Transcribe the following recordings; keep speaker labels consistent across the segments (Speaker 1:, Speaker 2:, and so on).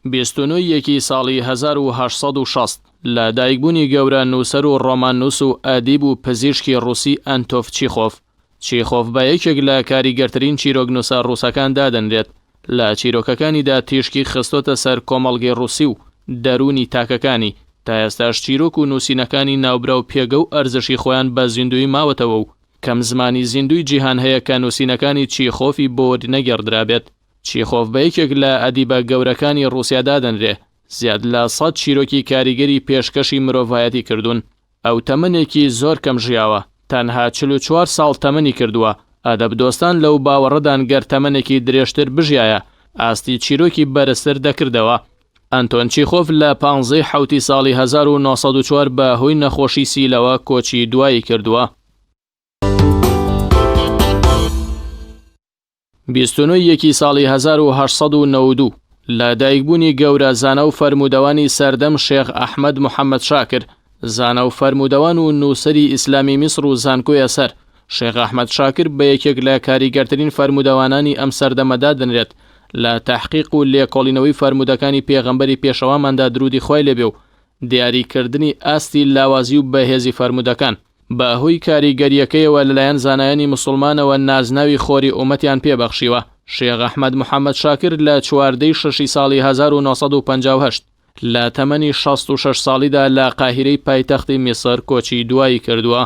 Speaker 1: 29 یەکی ساڵی 1860 لە دایکبوونی گەورە نووسەر و ڕۆماننووس و ئەدیب و پزیشکی ڕووسی ئەنتۆف چیخۆف بە یەکێک لە کاریگەرترین چیرۆکنووسە ڕووسەکان دادەنرێت. لە چیرۆکەکانیدا تیشکی خستۆتە سەر کۆمەڵگەی ڕووسی و دەرونی تاکەکانی، تا ئێستاش چیرۆک و نووسینەکانی ناوبرا و پێگە و ئەرزشی خۆیان بە زیندوی ماوەتەوە و کەم زمانی زیندوی جیهان هەیە کە نووسینەکانی چیخۆفی بۆ نەگەڕدرابێت. چیخۆف بە یەکێک لە ئەدیبە گەورەکانی ڕووسیا دادەنرێ، زیاد لە 100 چیرۆکی کاریگەری پێشکەشی مرۆڤایەتی کردوون. ئەو تەمەنێکی زۆر کەم ژیاوە، تەنها 44 ساڵ تەمەنی کردووە. ئەدەبدۆستان لەو باوەڕەدان گەر تەمەنێکی درێژتر بژیایە ئاستی چیرۆکی بەرزتر دەکردەوە. ئەنتۆن چیخۆف لە 15 حوتی ساڵی 1904 بە هۆی نەخۆشی سیلەوە کۆچی دوایی کردووە. 29 یەکی ساڵی 1892 لە دایکبوونی گەورە زانە و فەرموودەوانی سەردەم شێخ ئەحمەد محەممەد شاکر، زانە و فەرموودەوان و نووسەری ئیسلامی میسر و زانکۆی ئەسەر، شێخ ئەحمەد شاکر بە یەکێک لە کاریگەرترین فەرموودەوانانی ئەم سەردەمەدا دەنرێت. لە تەحقیق و لێکۆڵینەوەی فەرموودەکانی پێغەمبەری پێشەواماندا درودی خۆی لێبێ و دیاریکردنی ئاستی لاوازی و بەهێزی فەرموودەکان بەهۆی کاریگەریەکەیەوە لەلایەن زانایانی موسڵمانەوە نازناوی خۆری ئومەتیان پێبەخشیوە. شێخ ئەحمەد محەممەد شاکر لە 14 شەشی ساڵی 1958 لە تەمەنی 66 ساڵیدا لە قاهیرەی پایتەختی میسر کۆچی دوایی کردووە.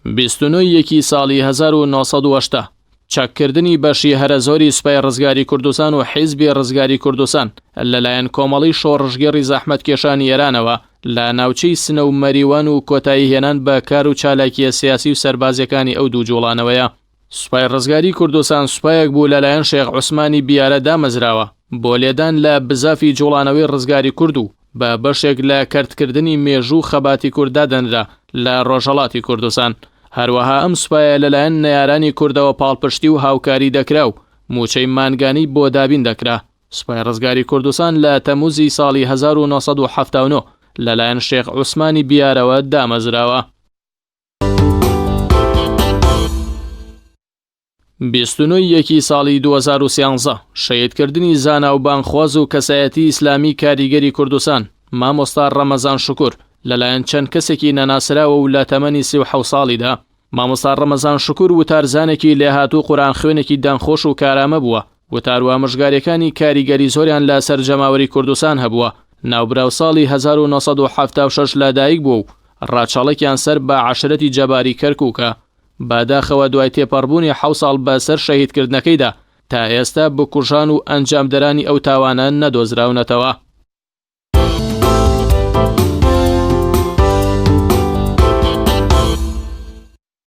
Speaker 1: 29 یەکی ساڵی 1970 چەککردنی بەشی هەرە زۆری سوپای ڕزگاری کوردستان و حیزبی ڕزگاری کوردستان لەلایەن کۆمەڵی شۆڕژگەڕی زەحمەتکێشانی ئێرانەوە لە ناوچەی سنە و مەریوان و کۆتایی هێنان بە کار و چالاکیە سیاسی و سەربازیەکانی ئەو دوو جوڵانەوەیە. سوپای ڕزگاری کوردستان سوپایەک بوو لەلایەن شێخ عوسمانی بیارە دامەزراوە بۆ لێدان لە بزافی جوڵانەوەی ڕزگاری کورد و بە بەشێک لە کەرتکردنی مێژوو خەباتی کورد دادەنرا لە ڕۆژهەڵاتی کوردستان. هەروەها ئەم سوپایە لەلایەن نەیارانی کوردەوە پاڵپشتی و هاوکاری دەکرا و موچەی مانگانی بۆ دابین دەکرا. سوپای ڕزگاری کوردستان لە تەموزی ساڵی 1979 لەلایەن شێخ عوسمانی بیارەوە دامەزراوە. 29 یەکی ساڵی 2013 شەیدکردنی زانا و بانخواز و کەسایەتی ئیسلامی کاریگەری کوردستان مامۆستا ڕەمەزان شکوور لەلایەن چەند کەسێکی نەناسراوە و لە تەمەنی 37 ساڵیدا. مامۆستا ڕەمەزان شکوور وتارزانێکی لێهاتوو قورئان خوێنێکی دانخۆش و کارامە بووە. وتاروە مژگارەکانی کاریگەری زۆریان لە سەرجەماوەری کوردستان هەبووە. ناوبراو ساڵی 1976 لەدایک بوو و ڕاچەڵێکیان سەر بە عەشرەتی جەباری کەرکووکە. بەداخەوە دوای تێپەڕبوونی 7 ساڵ بەسەر شەهیدکردنەکەیدا تا ئێستا بکوژان و ئەنجامدەرانی ئەو تاوانە نەدۆزراونەتەوە.